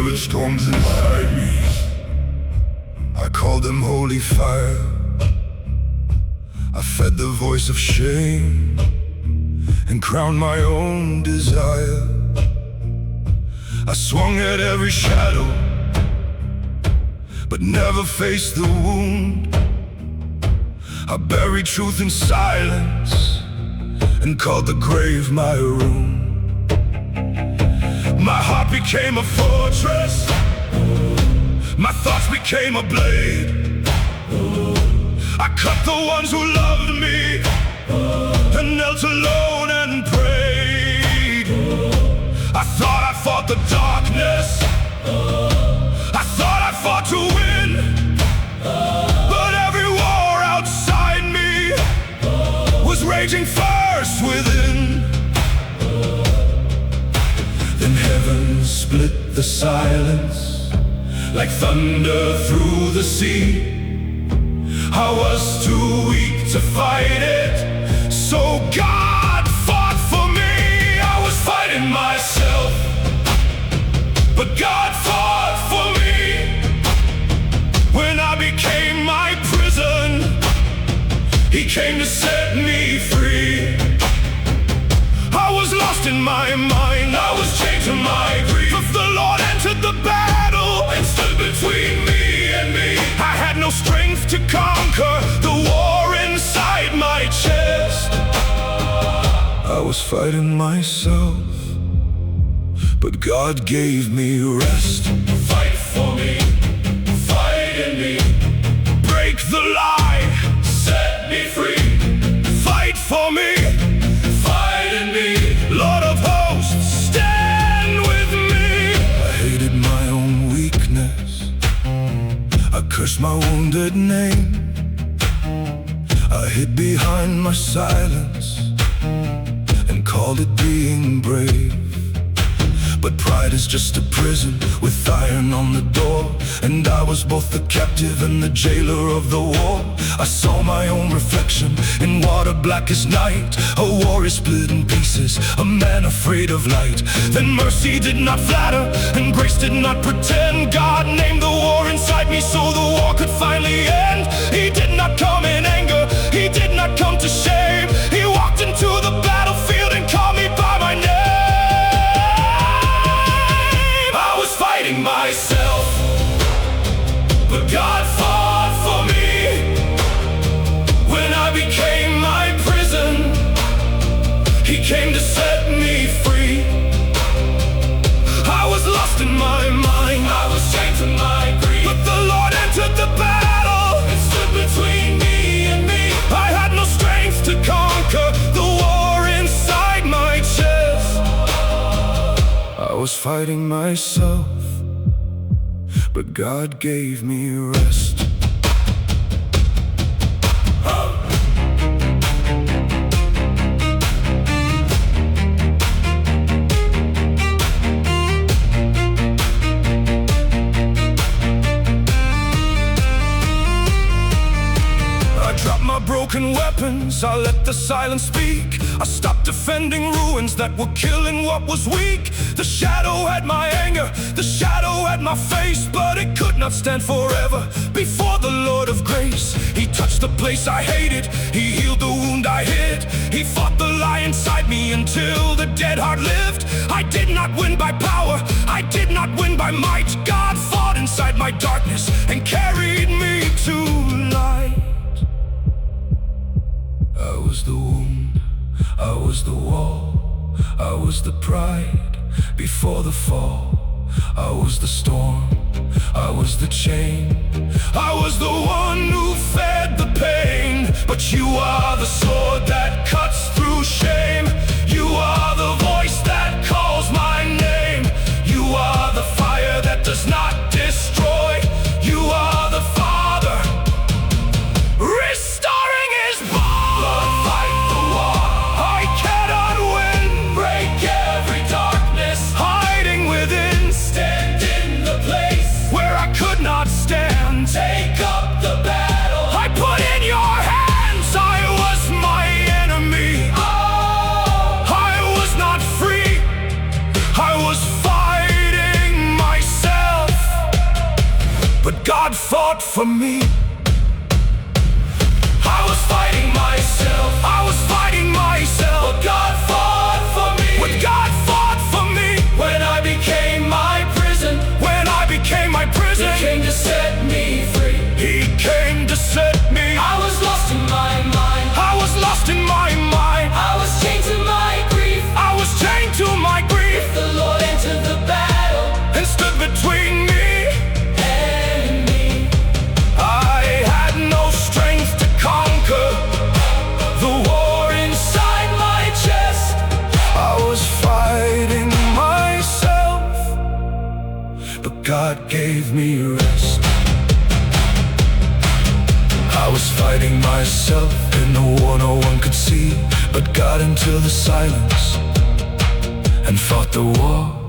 with storms inside me. I called them holy fire. I fed the voice of shame and crowned my own desire. I swung at every shadow, but never faced the wound. I buried truth in silence and called the grave my room. My heart became a fortress, my thoughts became a blade. I cut the ones who loved me and knelt alone and prayed. I thought I fought the darkness, I thought I fought to win, but every war outside me was raging first within. Then heaven split the silence like thunder through the sea. I was too weak to fight it, so God fought for me. I was fighting myself, but God fought for me. When I became my prison, He came to set me free. I was lost in my mind, I was chained to my grief, but the Lord entered the battle and stood between me and me. I had no strength to conquer the war inside my chest. I was fighting myself, but God gave me rest. Fight for me, fight in me, break the lie, set me free. Fight for me, fight in me, Lord of hosts, stand with me. I hated my own weakness, I cursed my wounded name. I hid behind my silence and called it being brave. But pride is just a prison with iron on the door, and I was both the captive and the jailer of the war. I saw my own reflection in water black as night, a warrior split in pieces, a man afraid of light. Then mercy did not flatter and grace did not pretend. God named the war inside me so the war could finally end. He did not come in anger, He did not come to shame. He walked into the battlefield and called me by my name. Fighting myself, but God fought for me. When I became my prison, He came to set me free. I was lost in my mind, I was chained to my grief, but the Lord entered the battle and stood between me and me. I had no strength to conquer the war inside my chest. I was fighting myself, but God gave me rest. I dropped my broken weapons, I let the silence speak. I stopped defending ruins that were killing what was weak. The shadow had my anger, the shadow had my face, but it could not stand forever before the Lord of grace. He touched the place I hated, He healed the wound I hid. He fought the lie inside me until the dead heart lived. I did not win by power, I did not win by might. God fought inside my darkness and carried me to light. I was the wound, I was the wall, I was the pride before the fall. I was the storm, I was the chain, I was the one who fed the pain. But you are the sword that cuts through shame. You are the voice that calls my name. You are the fire that does not destroy. You are the Father restoring His bond. Lord, fight the war I cannot win. Break every darkness hiding within. Stand in the place where I could not stand. Take up the battle I put in your hands. I was my enemy. fought for me. I was fighting myself, I was fighting myself, but God fought for me. But God fought for me. When I became my prison, when I became my prison, He came to set me free. He came to set me. I was lost in my mind, I was lost in my mind. I was chained to my grief, I was chained to my grief. But the Lord entered the battle and stood between me and me. I had no strength to conquer the war inside my chest. I was fighting myself, but God gave me rest. I was fighting myself in a war no one could see, but got into the silence and fought the war